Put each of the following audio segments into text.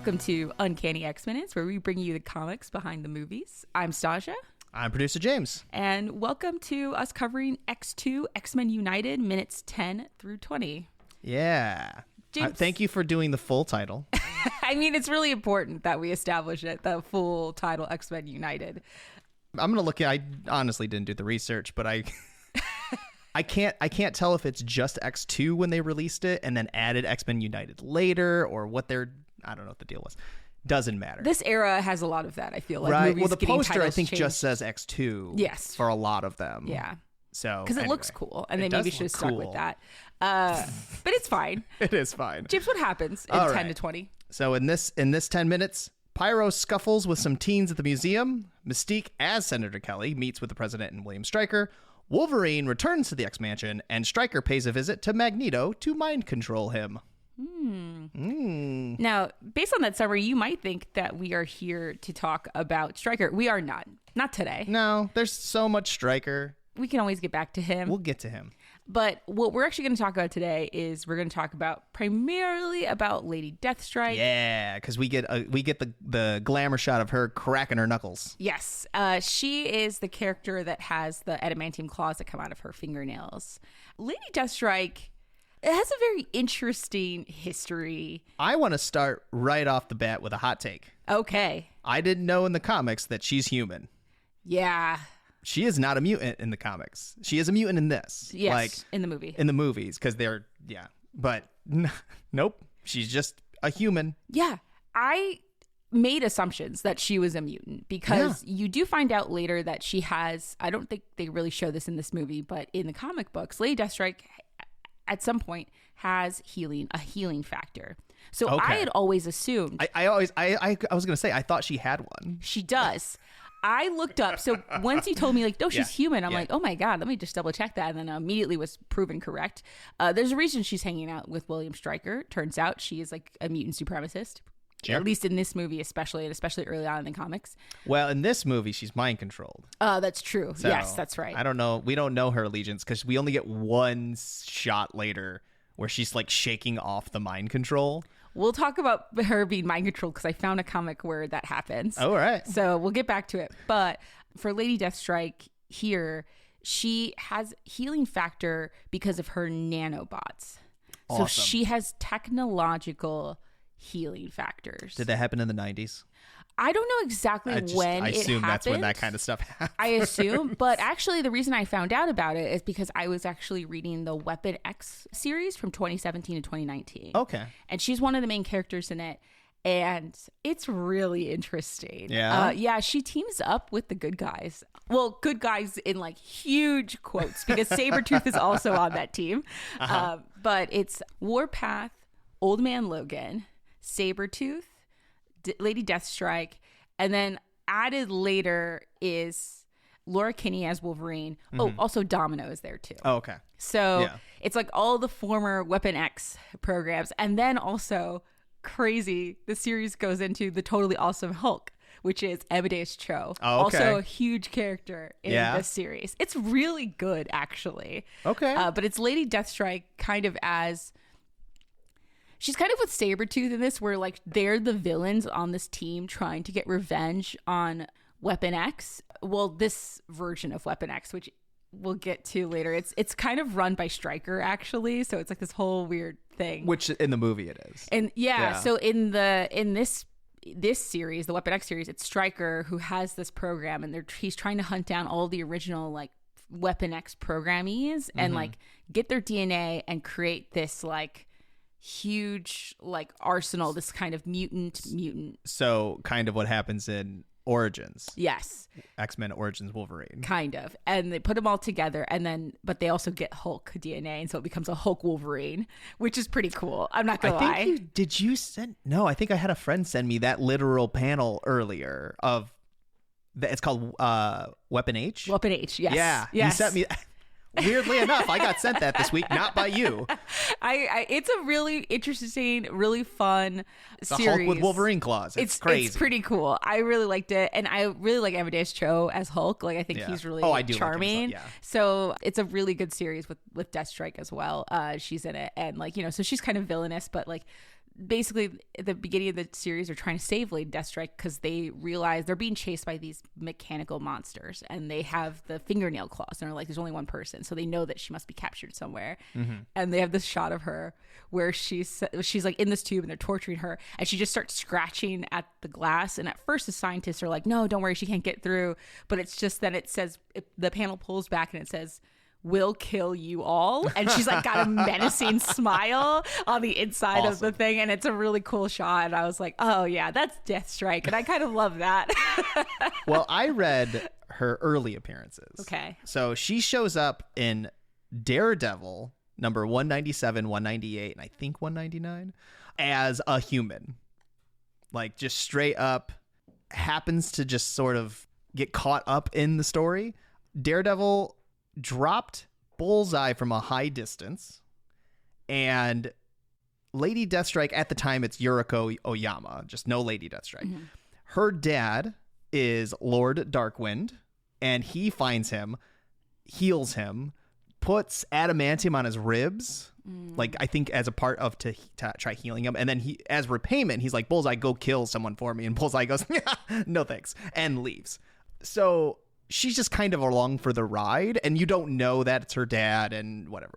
Welcome to Uncanny X-Minutes, where we bring you the comics behind the movies. I'm Stasia. I'm producer James. And welcome to us covering X2, X-Men United, minutes 10 through 20. Yeah. James, thank you for doing the full title. I mean, it's really important that we establish it, the full title, X-Men United. I'm going to look at, I honestly didn't do the research, but I can't tell if it's just X2 when they released it and then added X-Men United later, or what I don't know what the deal was. Doesn't matter. This era has a lot of that, I feel like. Right. Well, the getting poster, I think, changed. just says X2. Yes. For a lot of them. Yeah. So because it looks cool, and they maybe should have stuck with that. But it's fine. It is fine. James, what happens in 10 to 20? So in this 10 minutes, Pyro scuffles with some teens at the museum. Mystique, as Senator Kelly, meets with the president and William Stryker. Wolverine returns to the X-Mansion, and Stryker pays a visit to Magneto to mind control him. Now, based on that summary, you might think that we are here to talk about Stryker. We are not. Not today. No, there's so much Stryker. We can always get back to him. We'll get to him. But what we're actually going to talk about today is we're going to talk about primarily about Lady Deathstrike. Yeah, because we get the glamour shot of her cracking her knuckles. Yes. She is the character that has the adamantium claws that come out of her fingernails. Lady Deathstrike, it has a very interesting history. I want to start right off the bat with a hot take. Okay. I didn't know in the comics that she's human. Yeah. She is not a mutant in the comics. She is a mutant in this. Yes, like, in the movie. In the movies, because they're, yeah. But nope, she's just a human. Yeah. I made assumptions that she was a mutant because you do find out later that she has, I don't think they really show this in this movie, but in the comic books, Lady Deathstrike at some point has a healing factor. So I had always assumed. I was going to say, I thought she had one. She does. I looked up. So once you told me, like, no, she's human, I'm like, oh my God, let me just double check that. And then I immediately was proven correct. There's a reason she's hanging out with William Stryker. Turns out she is like a mutant supremacist. Sure. At least in this movie, especially early on in the comics. Well, in this movie, she's mind controlled. That's true. So, yes, that's right. I don't know. We don't know her allegiance because we only get one shot later where she's like shaking off the mind control. We'll talk about her being mind controlled because I found a comic where that happens. All right. So we'll get back to it. But for Lady Deathstrike here, she has healing factor because of her nanobots. Awesome. So she has technological healing factors. Did that happen in the 90s? I don't know exactly when I it assume happened. that's when that kind of stuff happened. I assume. But actually, the reason I found out about it is because I was actually reading the Weapon X series from 2017 to 2019. Okay. And she's one of the main characters in it. And it's really interesting. Yeah? Yeah, she teams up with the good guys. Well, good guys in like huge quotes because Sabretooth is also on that team. But it's Warpath, Old Man Logan, Sabretooth, Lady Deathstrike, and then added later is Laura Kinney as Wolverine. Oh, also Domino is there too. Oh, okay. So it's like all the former Weapon X programs. And then also crazy, the series goes into the totally awesome Hulk, which is Amadeus Cho. Oh, okay. Also a huge character in this series. It's really good, actually. Okay. But it's Lady Deathstrike kind of as... She's kind of with Sabretooth in this, where like they're the villains on this team trying to get revenge on Weapon X. Well, this version of Weapon X, which we'll get to later, it's kind of run by Stryker actually, so it's like this whole weird thing. Which in the movie it is. And so in this series, the Weapon X series, it's Stryker who has this program, and he's trying to hunt down all the original like Weapon X programmees and like get their DNA and create this like huge like arsenal, this kind of mutant. So kind of what happens in Origins. Yes. X-Men Origins Wolverine. Kind of. And they put them all together, and then but they also get Hulk DNA, and so it becomes a Hulk Wolverine, which is pretty cool. I'm not gonna lie. Did you send? No, I think I had a friend send me that literal panel earlier of it's called Weapon H. Weapon H, yes. Yeah. Yes. You sent me. Weirdly enough, I got sent that this week, not by you. It's a really interesting, really fun series. The Hulk with Wolverine claws. It's crazy. It's pretty cool. I really liked it, and I really like Amadeus Cho as Hulk. Like I think he's really charming. Like him, so it's a really good series with Deathstrike as well. She's in it, and like so she's kind of villainous, but like basically at the beginning of the series they're trying to save Lady Deathstrike because they realize they're being chased by these mechanical monsters and they have the fingernail claws and they're like, there's only one person, so they know that she must be captured somewhere. And they have this shot of her where she's like in this tube and they're torturing her and she just starts scratching at the glass, and at first the scientists are like, no, don't worry, she can't get through, but it's just that it says, the panel pulls back and it says, will kill you all, and she's like got a menacing smile on the inside of the thing, and it's a really cool shot, and I was like, oh yeah, that's Deathstrike, and I kind of love that. Well, I read her early appearances. Okay. So she shows up in Daredevil number 197, 198, and I think 199 as a human, like just straight up happens to just sort of get caught up in the story. Daredevil dropped Bullseye from a high distance, and Lady Deathstrike, at the time it's Yuriko Oyama, just no Lady Deathstrike. Her dad is Lord Darkwind, and he finds him, heals him, puts adamantium on his ribs, like I think as a part of to try healing him, and then he, as repayment, he's like, Bullseye, go kill someone for me, and Bullseye goes, yeah, no thanks, and leaves. So she's just kind of along for the ride, and you don't know that it's her dad and whatever.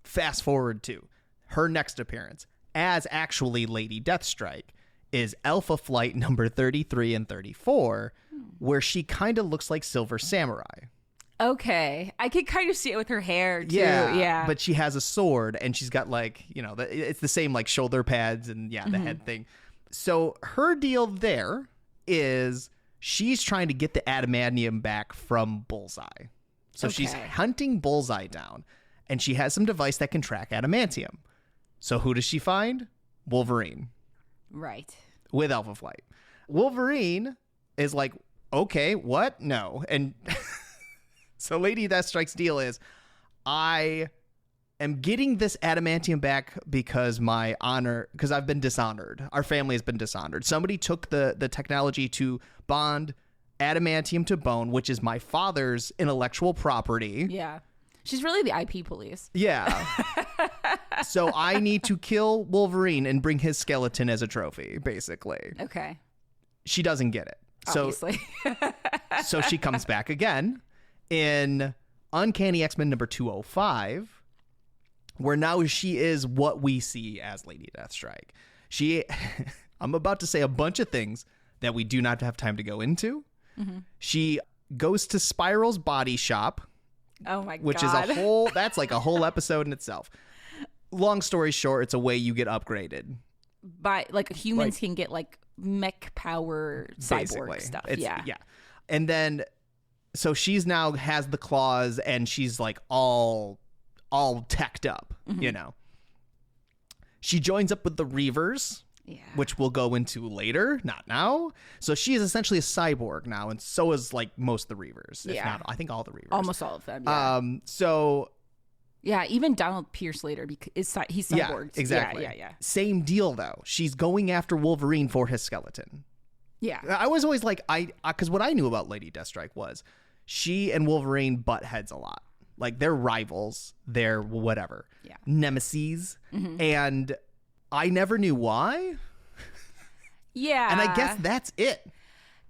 Fast forward to her next appearance as actually Lady Deathstrike is Alpha Flight number 33 and 34, where she kind of looks like Silver Samurai. Okay. I could kind of see it with her hair, too. Yeah. But she has a sword, and she's got, like, you know, it's the same, like, shoulder pads and, the head thing. So her deal there is she's trying to get the adamantium back from Bullseye. So she's hunting Bullseye down, and she has some device that can track adamantium. So who does she find? Wolverine. Right. With Alpha Flight. Wolverine is like, okay, what? No. And so Lady Deathstrike's deal is, I am getting this adamantium back because because I've been dishonored. Our family has been dishonored. Somebody took the technology to bond adamantium to bone, which is my father's intellectual property. Yeah. She's really the IP police. Yeah. So I need to kill Wolverine and bring his skeleton as a trophy, basically. Okay. She doesn't get it. Obviously. So she comes back again in Uncanny X-Men number 205, where now she is what we see as Lady Deathstrike. I'm about to say a bunch of things that we do not have time to go into. She goes to Spiral's body shop. Oh my God. Which is that's like a whole episode in itself. Long story short, it's a way you get upgraded. By, like, humans can get, like, mech power cyborg stuff. Yeah. And then, so she's now has the claws, and she's, like, all teched up, you know. She joins up with the Reavers, which we'll go into later, not now. So she is essentially a cyborg now, and so is, like, most of the Reavers. If not, I think all the Reavers. Almost all of them, yeah. So... Yeah, even Donald Pierce later, he's cyborg. Yeah, exactly. Yeah. Same deal, though. She's going after Wolverine for his skeleton. Yeah. I was always like, because what I knew about Lady Deathstrike was she and Wolverine butt heads a lot. Like, they're rivals. They're whatever. Yeah. Nemesis. And I never knew why. Yeah. And I guess that's it.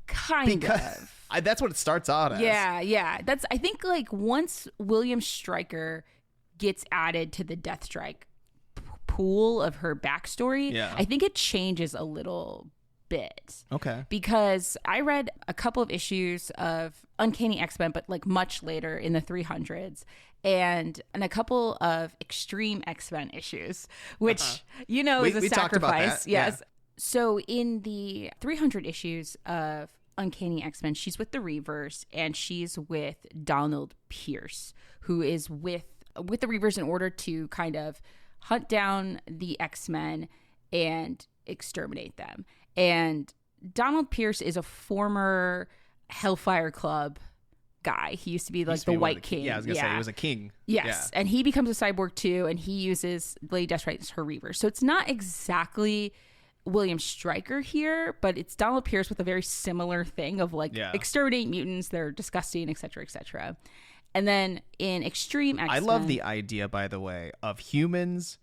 Kind of. That's what it starts out as. Yeah. I think, like, once William Stryker gets added to the Deathstrike pool of her backstory, I think it changes a little bit. Okay. Because I read a couple of issues of Uncanny X-Men, but, like, much later in the 300s, and a couple of Extreme X-Men issues, which, you know, is a sacrifice. Talked about that. Yes. Yeah. So in the 300 issues of Uncanny X-Men, she's with the Reavers, and she's with Donald Pierce, who is with the Reavers in order to kind of hunt down the X-Men and exterminate them. And Donald Pierce is a former Hellfire Club guy. He used to be like the White King. Yeah, I was gonna say he was a king. Yes, and he becomes a cyborg too, and he uses Lady Deathstrike as her Reaver. So it's not exactly William Stryker here, but it's Donald Pierce with a very similar thing of, like, exterminate mutants, they're disgusting, etc., etc. And then in Extreme X-Men, I love the idea, by the way, of humans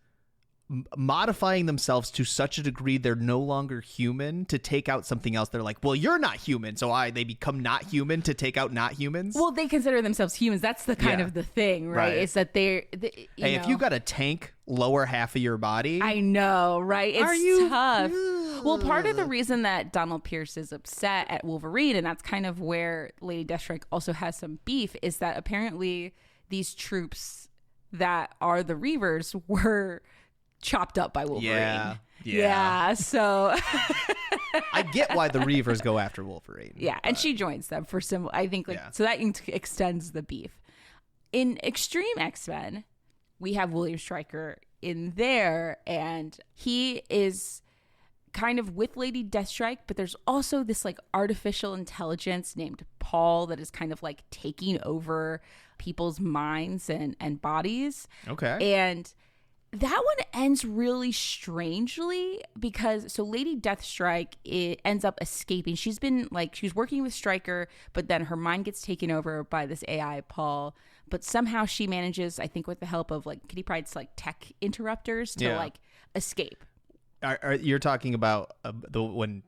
modifying themselves to such a degree they're no longer human to take out something else. They're like, well, you're not human, so they become not human to take out not humans. Well, they consider themselves humans. That's the kind of the thing, right? It's that if you got a tank lower half of your body, I know, right? It's tough. Well, part of the reason that Donald Pierce is upset at Wolverine, and that's kind of where Lady Deathstrike also has some beef, is that apparently these troops that are the Reavers were chopped up by Wolverine. Yeah. So I get why the Reavers go after Wolverine. Yeah, and she joins them for some. I think so that extends the beef. In Extreme X-Men, we have William Stryker in there, and he is kind of with Lady Deathstrike, but there's also this like artificial intelligence named Paul that is kind of like taking over people's minds and bodies. Okay. And that one ends really strangely because Lady Deathstrike ends up escaping. She's working with Stryker, but then her mind gets taken over by this AI Paul. But somehow she manages, I think with the help of like Kitty Pryde's like tech interrupters to like escape. You're talking about when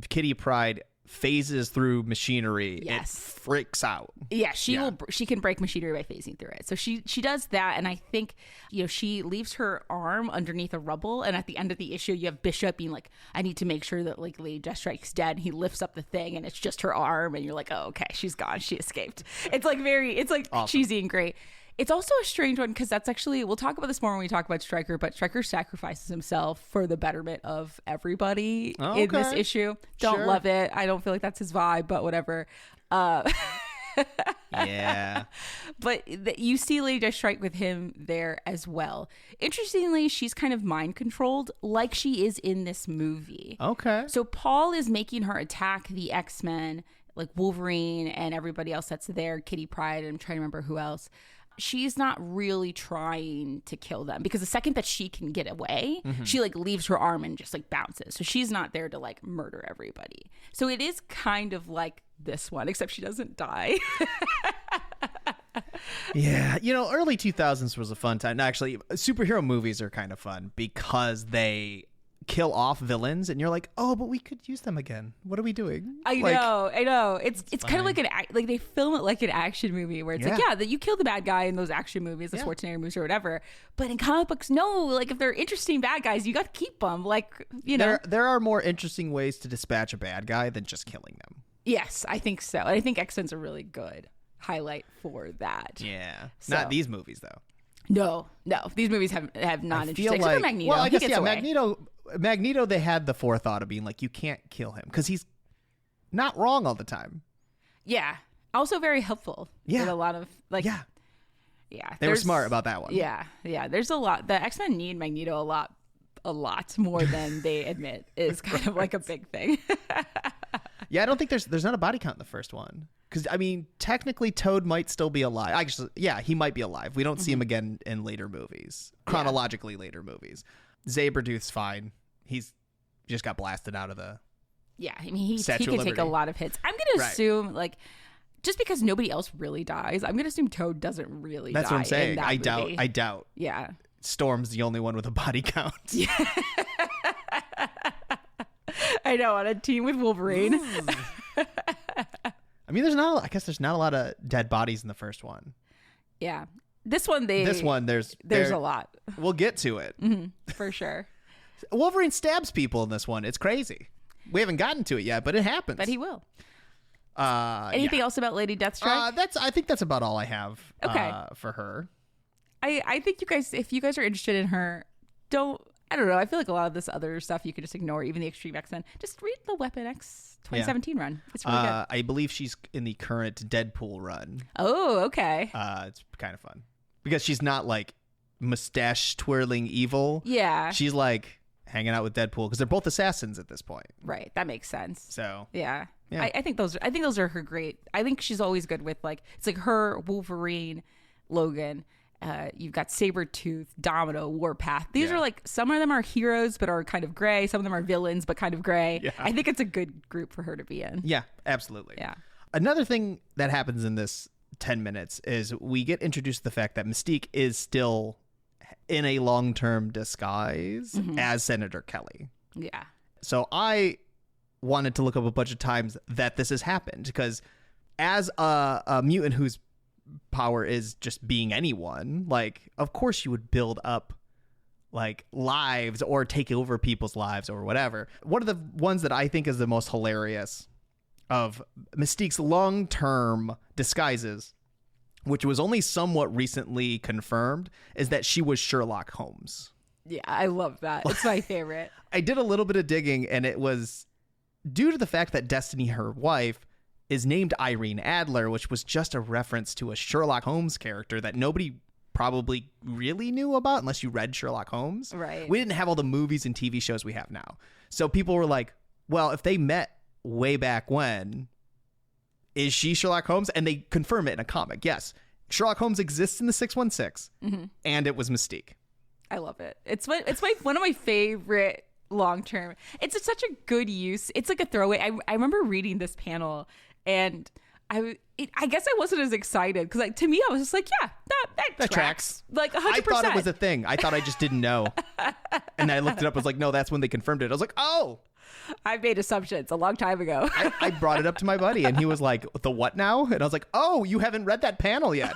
Kitty Pryde phases through machinery, it freaks out. Yeah, she can break machinery by phasing through it. So she does that, and I think she leaves her arm underneath a rubble, and at the end of the issue you have Bishop being like, I need to make sure that like Lady Deathstrike's dead, and he lifts up the thing and it's just her arm, and you're like, oh okay, she's gone, she escaped. It's like awesome. Cheesy and great. It's also a strange one because that's actually, we'll talk about this more when we talk about Stryker, but Stryker sacrifices himself for the betterment of everybody in this issue. Don't love it. I don't feel like that's his vibe, but whatever. Yeah. But you see Lady Deathstrike with him there as well. Interestingly, she's kind of mind controlled like she is in this movie. Okay. So Paul is making her attack the X-Men, like Wolverine and everybody else that's there, Kitty Pryde, and I'm trying to remember who else. She's not really trying to kill them because the second that she can get away, she like leaves her arm and just like bounces. So she's not there to like murder everybody. So it is kind of like this one, except she doesn't die. Yeah. Early 2000s was a fun time. Actually, superhero movies are kind of fun because they kill off villains and you're like, oh, but we could use them again. What are we doing? I know. It's kind of like they film it like an action movie where it's that you kill the bad guy in those action movies, the Schwarzenegger movies or whatever. But in comic books, no, like if they're interesting bad guys, you got to keep them. Like, there are more interesting ways to dispatch a bad guy than just killing them. Yes, I think so. And I think X-Men's a really good highlight for that. Yeah. So. Not these movies though. No. These movies have not interesting. Except for Magneto. Well, I guess Magneto, they had the forethought of being like, you can't kill him because he's not wrong all the time. Yeah. Also very helpful. Yeah. With a lot of like. Yeah. Yeah. They were smart about that one. Yeah. Yeah. There's a lot. The X-Men need Magneto a lot more than they admit is kind of like a big thing. Yeah. I don't think there's not a body count in the first one. Because, I mean, technically Toad might still be alive. Actually, yeah, he might be alive. We don't see him again in later movies. Chronologically later movies. Sabretooth's fine. He's just got blasted out of the Yeah, I mean, he can take a lot of hits. I'm going to assume, like, just because nobody else really dies, I'm going to assume Toad doesn't really die. That's what I'm saying. I doubt. Yeah. Storm's the only one with a body count. Yeah. I know, on a team with Wolverine. I mean, there's not a lot of dead bodies in the first one. Yeah. This one, there's a lot. We'll get to it. For sure. Wolverine stabs people in this one. It's crazy. We haven't gotten to it yet, but it happens. But he will. Anything else about Lady Deathstrike? I think that's about all I have for her. I think you guys, if you guys are interested in her, I don't know. I feel like a lot of this other stuff you could just ignore, even the Extreme X-Men. Just read the Weapon X 2017 run. It's really good. I believe she's in the current Deadpool run. Oh, okay. It's kind of fun because she's not like mustache twirling evil. Yeah. She's like hanging out with Deadpool because they're both assassins at this point. Right. That makes sense. So yeah. I think those are her great. I think she's always good with like, it's like her, Wolverine, Logan. You've got Sabretooth, Domino, Warpath. These are like, some of them are heroes but are kind of gray. Some of them are villains but kind of gray. Yeah. I think it's a good group for her to be in. Yeah, absolutely. Yeah. Another thing that happens in this 10 minutes is we get introduced to the fact that Mystique is still in a long-term disguise as Senator Kelly. Yeah. So I wanted to look up a bunch of times that this has happened, because as a mutant whose power is just being anyone, like, of course you would build up like lives or take over people's lives or whatever. One of the ones that I think is the most hilarious of Mystique's long-term disguises, which was only somewhat recently confirmed, is that she was Sherlock Holmes. Yeah, I love that. It's my favorite. I did a little bit of digging, and it was due to the fact that Destiny, her wife, is named Irene Adler, which was just a reference to a Sherlock Holmes character that nobody probably really knew about unless you read Sherlock Holmes. Right. We didn't have all the movies and TV shows we have now. So people were like, well, if they met way back when, is she Sherlock Holmes? And they confirm it in a comic. Yes, Sherlock Holmes exists in the 616, and it was Mystique. I love it. It's one of my favorite long-term. It's such a good use. It's like a throwaway. I remember reading this panel, and I guess I wasn't as excited because, like, to me, I was just like, yeah, that tracks. Like 100%. I thought it was a thing. I thought I just didn't know. And I looked it up. I was like, no, that's when they confirmed it. I was like, oh. I made assumptions a long time ago. I brought it up to my buddy, and he was like, the what now? And I was like, oh, you haven't read that panel yet.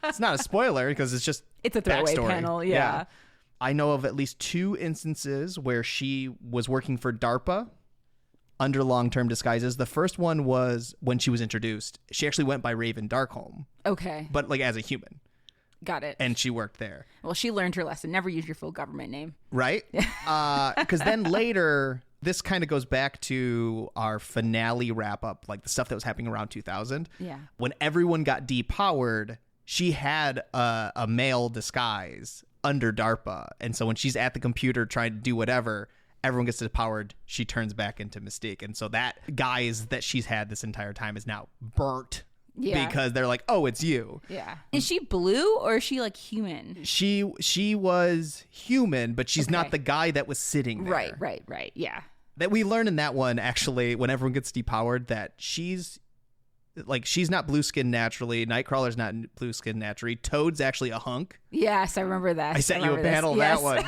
It's not a spoiler because it's a throwaway backstory. Panel. Yeah. I know of at least 2 instances where she was working for DARPA under long-term disguises. The first one was when she was introduced. She actually went by Raven Darkholme. Okay. But like as a human. Got it. And she worked there. Well, she learned her lesson. Never use your full government name. Right? Because then later, this kind of goes back to our finale wrap-up, like the stuff that was happening around 2000. Yeah. When everyone got depowered, she had a male disguise under DARPA. And so when she's at the computer trying to do whatever, everyone gets depowered, she turns back into Mystique. And so that guise that she's had this entire time is now burnt. Yeah. Because they're like, oh, it's you. Yeah. Is she blue or is she like human? She was human, but she's not the guy that was sitting there. Right. Yeah. That we learn in that one, actually, when everyone gets depowered, that she's not blue skin naturally. Nightcrawler's not blue skin naturally. Toad's actually a hunk. Yes, I remember that. I sent you a panel of that one.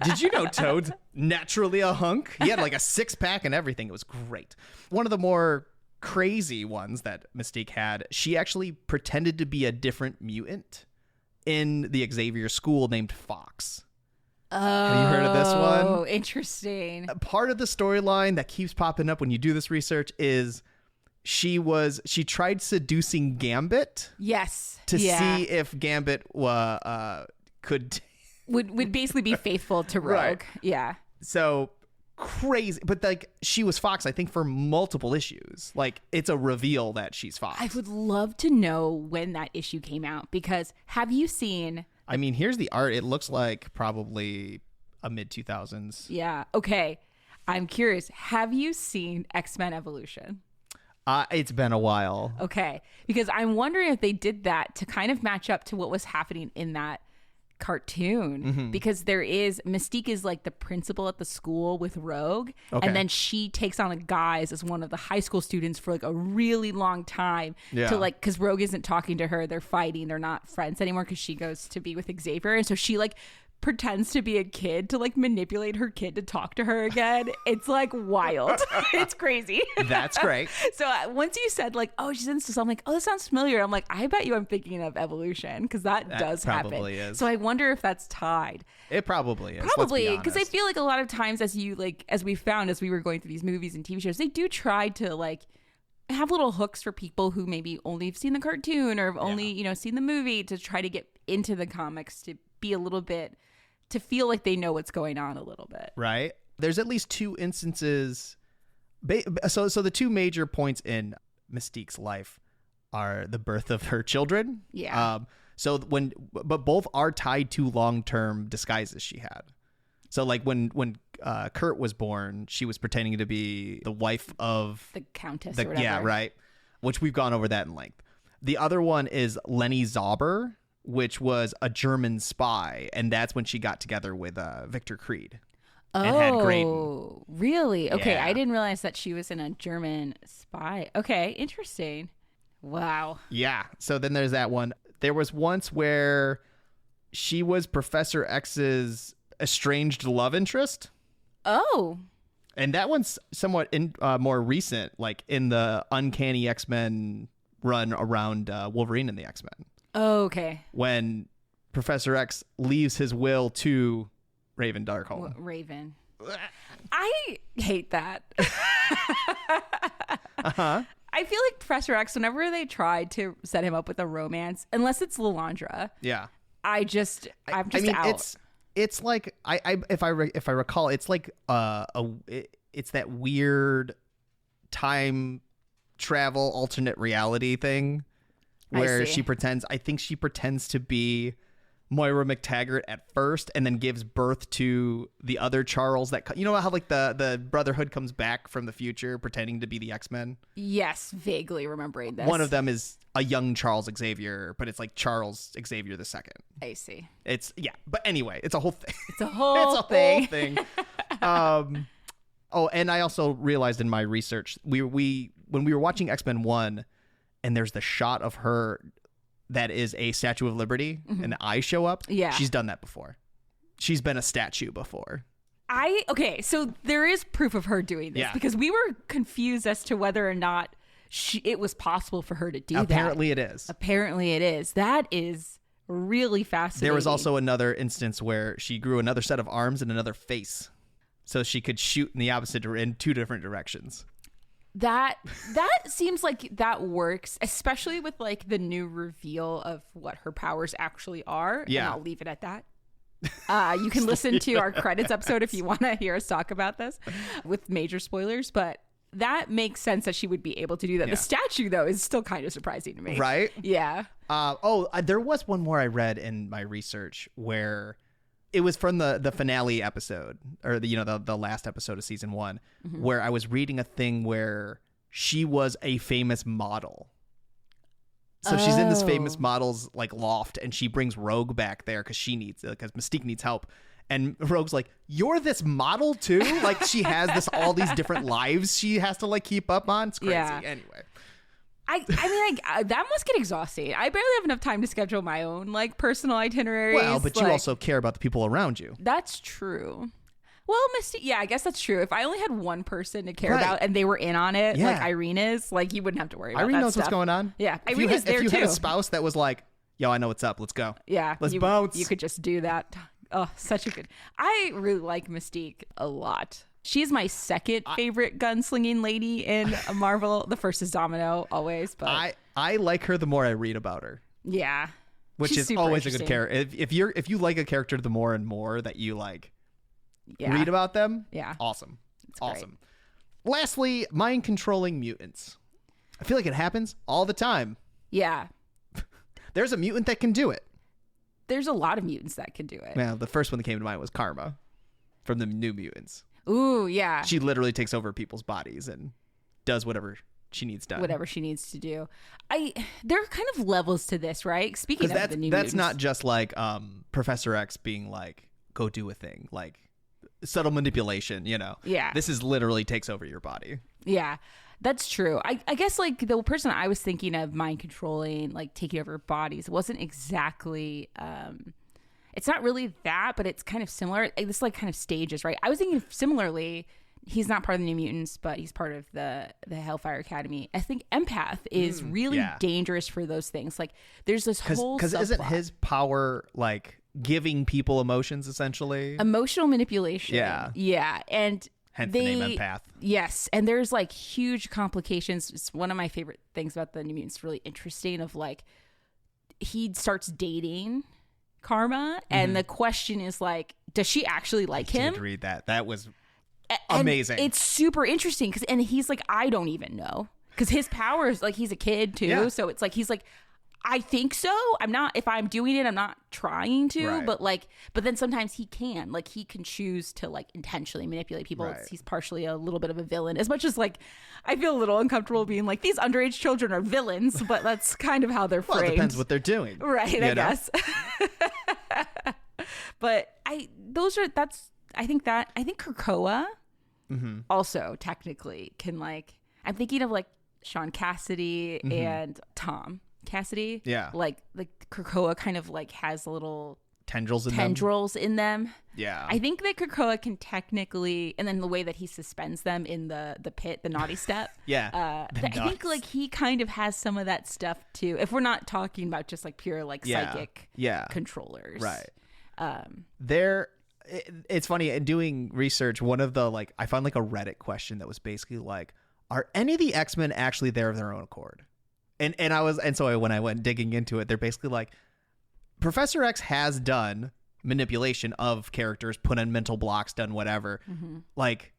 Did you know Toad's naturally a hunk? He had like a 6-pack and everything. It was great. One of the more crazy ones that Mystique had, she actually pretended to be a different mutant in the Xavier school named Fox. Oh, have you heard of this one? Oh, interesting. Part of the storyline that keeps popping up when you do this research is she tried seducing Gambit. Yes. To see if Gambit would basically be faithful to Rogue. Right. Yeah. So crazy, but like she was Fox, I think, for multiple issues. Like it's a reveal that she's Fox. I would love to know when that issue came out, because have you seen? I mean, here's the art. It looks like probably a mid-2000s. Yeah. Okay. I'm curious. Have you seen X-Men Evolution? It's been a while. Okay. Because I'm wondering if they did that to kind of match up to what was happening in that cartoon, because Mystique is like the principal at the school with Rogue, and then she takes on a guise as one of the high school students for like a really long time to like, because Rogue isn't talking to her, they're fighting, they're not friends anymore because she goes to be with Xavier, and so she like pretends to be a kid to like manipulate her kid to talk to her again. It's like wild. It's crazy. That's great. So once you said like, oh, she's in, so I'm like, oh, this sounds familiar. I'm like, I bet you I'm thinking of Evolution, because that does probably happen. is. So I wonder if that's tied. It probably is. Probably, because I feel like a lot of times as we found as we were going through these movies and TV shows, they do try to like have little hooks for people who maybe only have seen the cartoon or have only, seen the movie, to try to get into the comics, to be a little bit, to feel like they know what's going on a little bit. Right. There's at least 2 instances. So the 2 major points in Mystique's life are the birth of her children. Yeah. But both are tied to long-term disguises she had. So like when Kurt was born, she was pretending to be the wife of the Countess or whatever. Yeah, right. Which we've gone over that in length. The other one is Lenny Zauber, which was a German spy, and that's when she got together with Victor Creed. And had Graydon. Oh, really? Okay, Yeah. I didn't realize that she was in a German spy. Okay, interesting. Wow. Yeah. So then there's that one. There was once where she was Professor X's estranged love interest. Oh. And that one's somewhat more recent, like in the Uncanny X-Men run around Wolverine and the X-Men. Oh, okay. When Professor X leaves his will to Raven Darkholme. Raven. I hate that. Uh-huh. I feel like Professor X, whenever they try to set him up with a romance, unless it's Lilandra, yeah, I'm just out. It's like if I recall, it's like it's that weird time travel alternate reality thing where she pretends. I think she pretends to be Moira McTaggart at first, and then gives birth to the other Charles. That you know how like the Brotherhood comes back from the future pretending to be the X-Men. Yes, vaguely remembering this. One of them is a young Charles Xavier, but it's like Charles Xavier the second. I see. It's but anyway, it's a whole thing. It's a whole thing. Oh, and I also realized in my research, when we were watching X-Men 1, and there's the shot of her that is a Statue of Liberty, and the eyes show up. Yeah. She's done that before. She's been a statue before. Okay, so there is proof of her doing this because we were confused as to whether or not it was possible for her to do that. Apparently it is. Apparently it is. That is really fascinating. There was also another instance where she grew another set of arms and another face, so she could shoot in two different directions. That seems like that works, especially with like the new reveal of what her powers actually are. Yeah. And I'll leave it at that. You can listen to our credits episode if you want to hear us talk about this with major spoilers, but that makes sense that she would be able to do that. Yeah. The statue, though, is still kind of surprising to me. Right? Yeah. There was one more I read in my research where it was from the finale episode, or the last episode of season 1, where I was reading a thing where she was a famous model. So she's in this famous model's like loft, and she brings Rogue back there because Mystique needs help. And Rogue's like, "You're this model too?" Like she has all these different lives she has to like keep up on. It's crazy. Yeah. Anyway. I mean, that must get exhausting. I barely have enough time to schedule my own like personal itineraries. Well, but you also care about the people around you. That's true. Well, Mystique, yeah, I guess that's true. If I only had one person to care about and they were in on it, like Irene is, like you wouldn't have to worry about that. Irene knows stuff. What's going on. Yeah, Irene is there too. If you had a spouse that was like, "Yo, I know what's up. Let's go. Yeah, let's bounce." You could just do that. Oh, such a good. I really like Mystique a lot. She's my second favorite gunslinging lady in Marvel. The first is Domino, always. But I like her the more I read about her. Yeah, which is always a good character. If you like a character the more and more that you like read about them, awesome, it's awesome. Great. Lastly, mind controlling mutants. I feel like it happens all the time. Yeah, there's a mutant that can do it. There's a lot of mutants that can do it. Well, the first one that came to mind was Karma from the New Mutants. Ooh, yeah. She literally takes over people's bodies and does whatever she needs done. Whatever she needs to do. There are kind of levels to this, right? Speaking of the New Mutants. That's not just like Professor X being like, go do a thing. Like subtle manipulation, Yeah. This is literally takes over your body. Yeah. That's true. I guess like the person I was thinking of mind controlling, like taking over bodies, wasn't exactly, it's not really that, but it's kind of similar. This like kind of stages, right? I was thinking similarly, he's not part of the New Mutants, but he's part of the Hellfire Academy. I think Empath is really dangerous for those things. Like there's this whole because isn't his power like giving people emotions essentially? Emotional manipulation. Yeah. And hence the name Empath. Yes. And there's like huge complications. It's one of my favorite things about the New Mutants, really interesting, of like he starts dating Karma, and the question is like, does she actually like him? I did read that. That was amazing. It's super interesting and he's like, I don't even know, because his powers, like he's a kid too, so it's like he's like, I think so. I'm not, if I'm doing it, I'm not trying to, but then sometimes he can choose to like intentionally manipulate people. Right. He's partially a little bit of a villain, as much as like I feel a little uncomfortable being like, these underage children are villains, but that's kind of how they're framed. Well, it depends what they're doing. Right, I guess. But I think Krakoa also technically can, like, I'm thinking of like Sean Cassidy and Tom Cassidy. Yeah. Like Krakoa kind of like has a little tendrils in them. Tendrils in them. Yeah. I think that Krakoa can technically, and then the way that he suspends them in the pit, the naughty step. Yeah. I think like he kind of has some of that stuff too. If we're not talking about just like pure like psychic controllers. Right. It's funny, in doing research, one of the I found like a Reddit question that was basically like, are any of the X-Men actually there of their own accord? So when I went digging into it, they're basically like, Professor X has done manipulation of characters, put in mental blocks, done whatever. Mm-hmm. Like,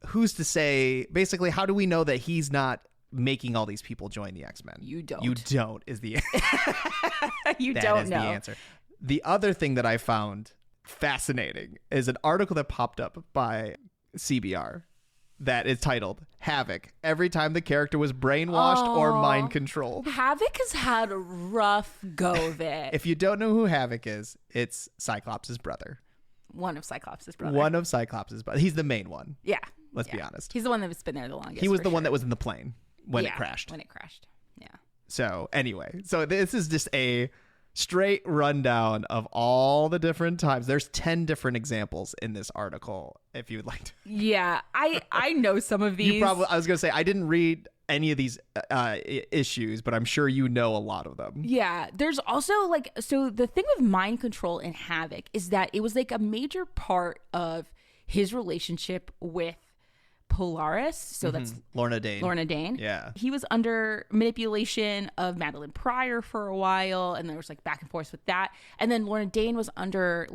who's to say, basically, how do we know that he's not making all these people join the X-Men? You don't. You don't is the You don't know. The answer. The other thing that I found fascinating is an article that popped up by CBR that is titled Havoc. Every time the character was brainwashed or mind controlled. Havoc has had a rough go of it. If you don't know who Havoc is, it's Cyclops' brother. One of Cyclops' brothers. He's the main one. Yeah. Let's be honest. He's the one that's been there the longest. He was the one that was in the plane when it crashed. Yeah. So anyway, this is just a straight rundown of all the different times. There's 10 different examples in this article, if you would like to. Yeah, I know some of these. I was going to say, I didn't read any of these issues, but I'm sure you know a lot of them. Yeah, there's also so the thing with mind control in Havoc is that it was like a major part of his relationship with Polaris. So that's Lorna Dane. Yeah. He was under manipulation of Madeline Pryor for a while, and there was back and forth with that. And then Lorna Dane was under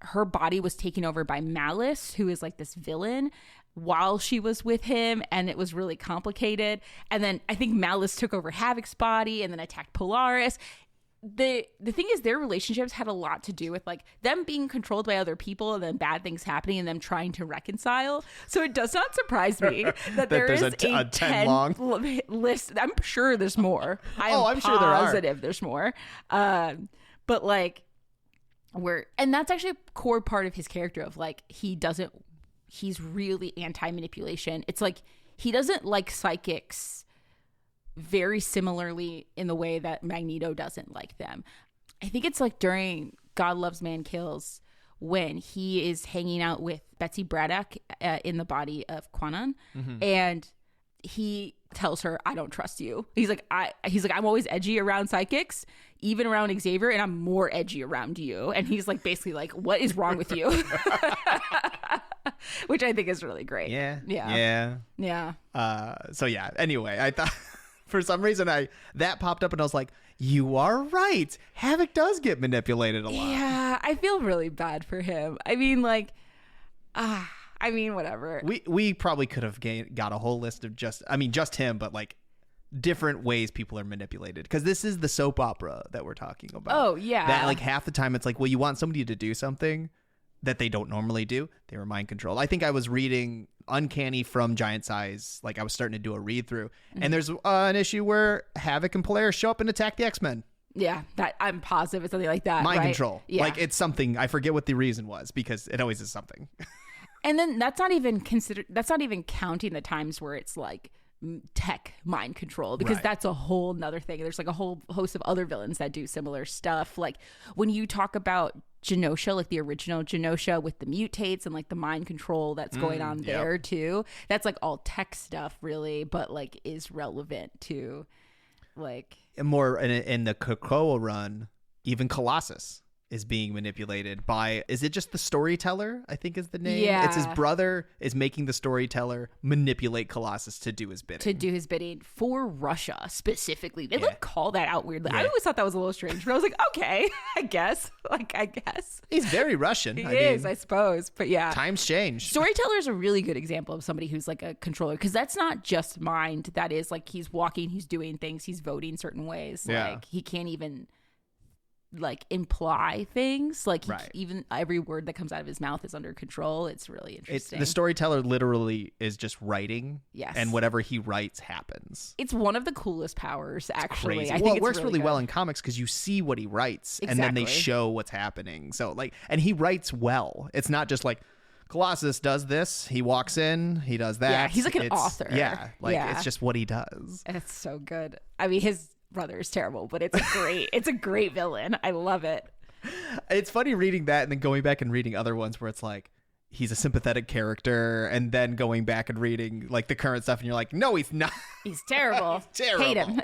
her body was taken over by Malice, who is this villain, while she was with him, and it was really complicated. And then I think Malice took over Havoc's body and then attacked Polaris. The thing is, their relationships had a lot to do with them being controlled by other people and then bad things happening and them trying to reconcile. So it does not surprise me that there is a 10 long list. I'm sure there's more. I'm sure there are. Positive there's more. But and that's actually a core part of his character of he's really anti-manipulation. It's he doesn't like psychics very similarly in the way that Magneto doesn't like them. I think it's during God Loves Man Kills when he is hanging out with Betsy Braddock in the body of Quanon, and he tells her, "I don't trust you." He's like, I'm always edgy around psychics, even around Xavier, and I'm more edgy around you. And he's basically what is wrong with you? Which I think is really great. Yeah. So yeah. Anyway, I thought. For some reason, that popped up and I was like, you are right. Havoc does get manipulated a lot. Yeah, I feel really bad for him. I mean, whatever. We probably could have got a whole list of just him, but different ways people are manipulated. Because this is the soap opera that we're talking about. Oh, yeah. That half the time it's well, you want somebody to do something that they don't normally do. They were mind controlled. I think I was reading Uncanny from Giant Size. I was starting to do a read through, and there's an issue where Havoc and Polaris show up and attack the X-Men. Yeah, that I'm positive it's something like that. Mind right? control. Yeah. It's something. I forget what the reason was because it always is something. And then that's not even counting the times where it's tech mind control, because that's a whole nother thing. There's a whole host of other villains that do similar stuff. When you talk about Genosha, the original Genosha with the mutates and the mind control that's going on there too, that's all tech stuff really, but is relevant to more in the Krakoa run. Even Colossus is being manipulated by, is it just the storyteller, I think is the name? Yeah. It's his brother is making the storyteller manipulate Colossus to do his bidding. For Russia specifically. They call that out weirdly. Yeah. I always thought that was a little strange, but I was okay, I guess. He's very Russian. He is, I suppose. But yeah. Times change. Storyteller is a really good example of somebody who's a controller, because that's not just mind. That is he's walking, he's doing things, he's voting certain ways. Yeah. He can't even imply things even every word that comes out of his mouth is under control. It's really interesting. The storyteller literally is just writing, yes, and whatever he writes happens. It's one of the coolest powers, actually. Crazy. I think it works really good. well in comics because you see what he writes, exactly, and then they show what's happening. So and he writes well. It's not just Colossus does this, he walks in, he does that. Yeah, he's an author. Yeah, it's just what he does. It's so good. I mean, his brother is terrible, but it's a great villain. I love it. It's funny reading that and then going back and reading other ones where it's like, he's a sympathetic character, and then going back and reading like the current stuff and you're like, no, he's not. He's terrible. He's terrible. Hate him.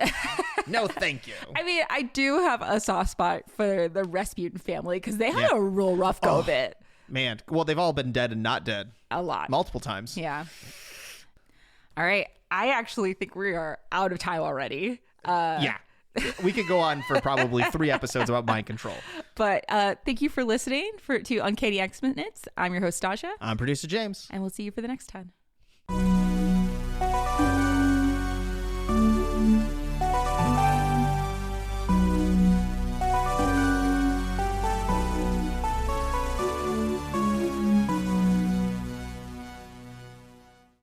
No, thank you. I mean, I do have a soft spot for the Rasputin family because they had a real rough go of it. Man, well, they've all been dead and not dead. A lot. Multiple times. Yeah. All right. I actually think we are out of time already. Yeah. We could go on for probably 3 episodes about mind control. But thank you for listening to Uncanny X-Minutes. I'm your host, Stasha. I'm producer James. And we'll see you for the next time.